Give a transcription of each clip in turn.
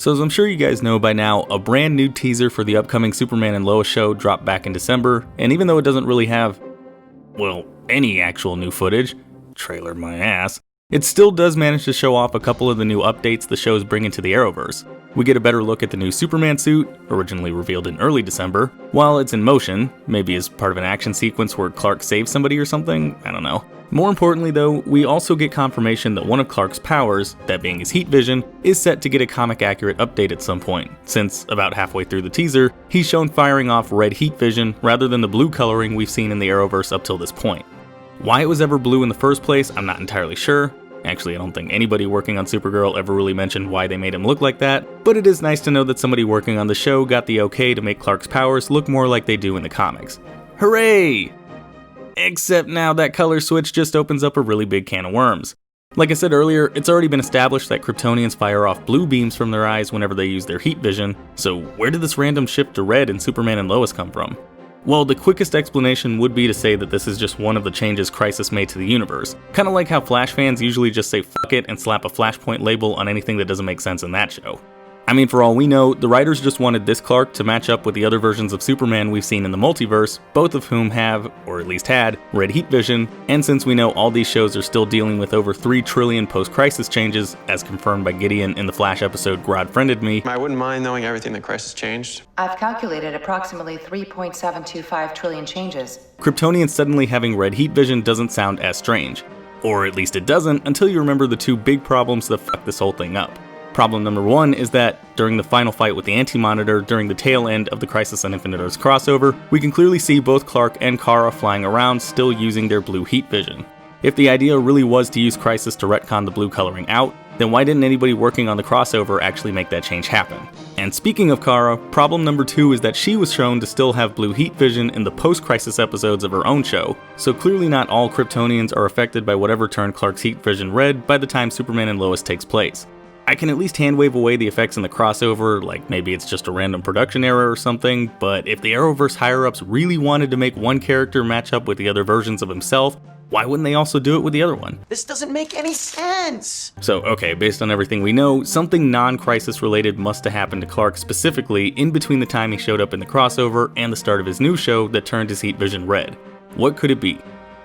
So as I'm sure you guys know by now, a brand new teaser for the upcoming Superman and Lois show dropped back in December, and even though it doesn't really have, well, any actual new footage, trailer my ass, it still does manage to show off a couple of the new updates the show's bringing to the Arrowverse. We get a better look at the new Superman suit, originally revealed in early December, while it's in motion, maybe as part of an action sequence where Clark saves somebody or something, I don't know. More importantly though, we also get confirmation that one of Clark's powers, that being his heat vision, is set to get a comic-accurate update at some point, since about halfway through the teaser, he's shown firing off red heat vision rather than the blue coloring we've seen in the Arrowverse up till this point. Why it was ever blue in the first place, I'm not entirely sure. Actually, I don't think anybody working on Supergirl ever really mentioned why they made him look like that, but it is nice to know that somebody working on the show got the okay to make Clark's powers look more like they do in the comics. Hooray! Except now that color switch just opens up a really big can of worms. Like I said earlier, it's already been established that Kryptonians fire off blue beams from their eyes whenever they use their heat vision, so where did this random shift to red in Superman and Lois come from? Well, the quickest explanation would be to say that this is just one of the changes Crisis made to the universe. Kinda like how Flash fans usually just say fuck it and slap a Flashpoint label on anything that doesn't make sense in that show. I mean, for all we know, the writers just wanted this Clark to match up with the other versions of Superman we've seen in the multiverse, both of whom have, or at least had, red heat vision, and since we know all these shows are still dealing with over 3 trillion post-Crisis changes, as confirmed by Gideon in the Flash episode Grodd Friended Me. I wouldn't mind knowing everything that Crisis changed. I've calculated approximately 3.725 trillion changes. Kryptonians suddenly having red heat vision doesn't sound as strange. Or at least it doesn't until you remember the 2 big problems that fuck this whole thing up. Problem number 1 is that, during the final fight with the Anti-Monitor during the tail end of the Crisis on Infinite Earths crossover, we can clearly see both Clark and Kara flying around still using their blue heat vision. If the idea really was to use Crisis to retcon the blue coloring out, then why didn't anybody working on the crossover actually make that change happen? And speaking of Kara, problem number 2 is that she was shown to still have blue heat vision in the post-Crisis episodes of her own show, so clearly not all Kryptonians are affected by whatever turned Clark's heat vision red by the time Superman and Lois takes place. I can at least hand wave away the effects in the crossover, like maybe it's just a random production error or something, but if the Arrowverse higher-ups really wanted to make one character match up with the other versions of himself, why wouldn't they also do it with the other one? This doesn't make any sense! So, okay, based on everything we know, something non-Crisis related must have happened to Clark specifically in between the time he showed up in the crossover and the start of his new show that turned his heat vision red. What could it be?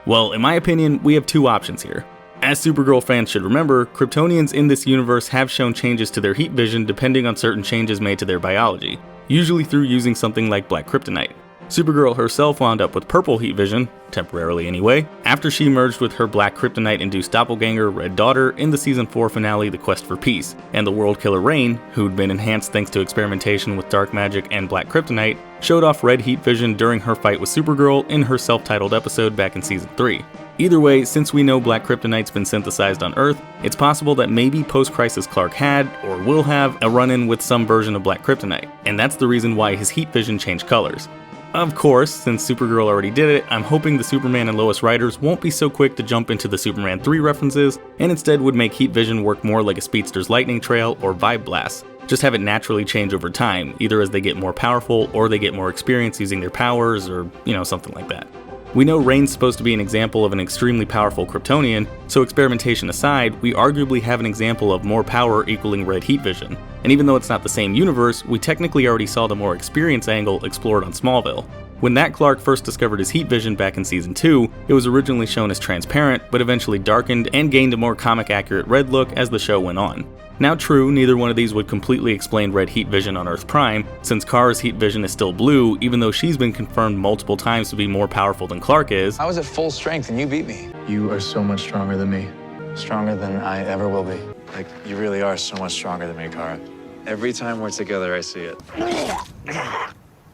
Well, in my opinion, we have 2 options here. As Supergirl fans should remember, Kryptonians in this universe have shown changes to their heat vision depending on certain changes made to their biology, usually through using something like black kryptonite. Supergirl herself wound up with purple heat vision, temporarily anyway, after she merged with her black kryptonite-induced doppelganger, Red Daughter, in the season 4 finale The Quest for Peace, and the World Killer Rain, who'd been enhanced thanks to experimentation with dark magic and black kryptonite, showed off red heat vision during her fight with Supergirl in her self-titled episode back in season 3. Either way, since we know black kryptonite's been synthesized on Earth, it's possible that maybe post-Crisis Clark had, or will have, a run-in with some version of black kryptonite, and that's the reason why his heat vision changed colors. Of course, since Supergirl already did it, I'm hoping the Superman and Lois writers won't be so quick to jump into the Superman 3 references, and instead would make heat vision work more like a speedster's lightning trail or vibe blast. Just have it naturally change over time, either as they get more powerful or they get more experience using their powers, or, something like that. We know Rain's supposed to be an example of an extremely powerful Kryptonian, so experimentation aside, we arguably have an example of more power equaling red heat vision. And even though it's not the same universe, we technically already saw the more experience angle explored on Smallville. When that Clark first discovered his heat vision back in season 2, it was originally shown as transparent, but eventually darkened and gained a more comic-accurate red look as the show went on. Now true, neither one of these would completely explain red heat vision on Earth Prime, since Kara's heat vision is still blue, even though she's been confirmed multiple times to be more powerful than Clark is. I was at full strength and you beat me. You are so much stronger than me. Stronger than I ever will be. Like, you really are so much stronger than me, Kara. Every time we're together, I see it.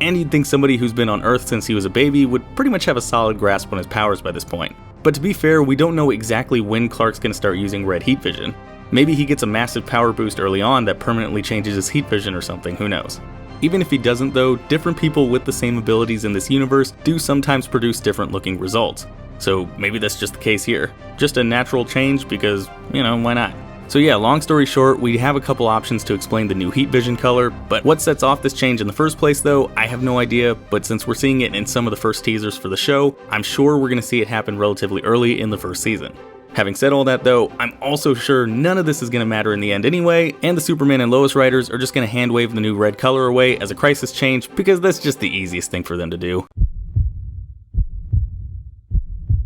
And you'd think somebody who's been on Earth since he was a baby would pretty much have a solid grasp on his powers by this point. But to be fair, we don't know exactly when Clark's gonna start using red heat vision. Maybe he gets a massive power boost early on that permanently changes his heat vision or something, who knows. Even if he doesn't though, different people with the same abilities in this universe do sometimes produce different looking results. So maybe that's just the case here. Just a natural change because, why not? So yeah, long story short, we have a couple options to explain the new heat vision color, but what sets off this change in the first place though, I have no idea, but since we're seeing it in some of the first teasers for the show, I'm sure we're going to see it happen relatively early in the first season. Having said all that though, I'm also sure none of this is going to matter in the end anyway, and the Superman and Lois writers are just going to hand wave the new red color away as a crisis change because that's just the easiest thing for them to do.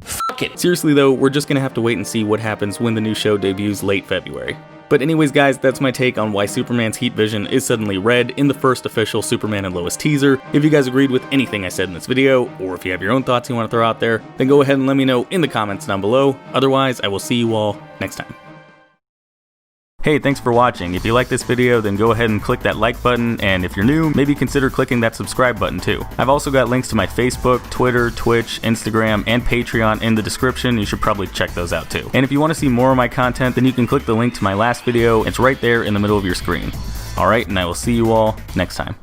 Fuck it! Seriously though, we're just going to have to wait and see what happens when the new show debuts late February. But anyways guys, that's my take on why Superman's heat vision is suddenly red in the first official Superman and Lois teaser. If you guys agreed with anything I said in this video, or if you have your own thoughts you want to throw out there, then go ahead and let me know in the comments down below. Otherwise, I will see you all next time. Hey, thanks for watching. If you like this video, then go ahead and click that like button, and if you're new, maybe consider clicking that subscribe button too. I've also got links to my Facebook, Twitter, Twitch, Instagram, and Patreon in the description. You should probably check those out too. And if you want to see more of my content, then you can click the link to my last video. It's right there in the middle of your screen. Alright, and I will see you all next time.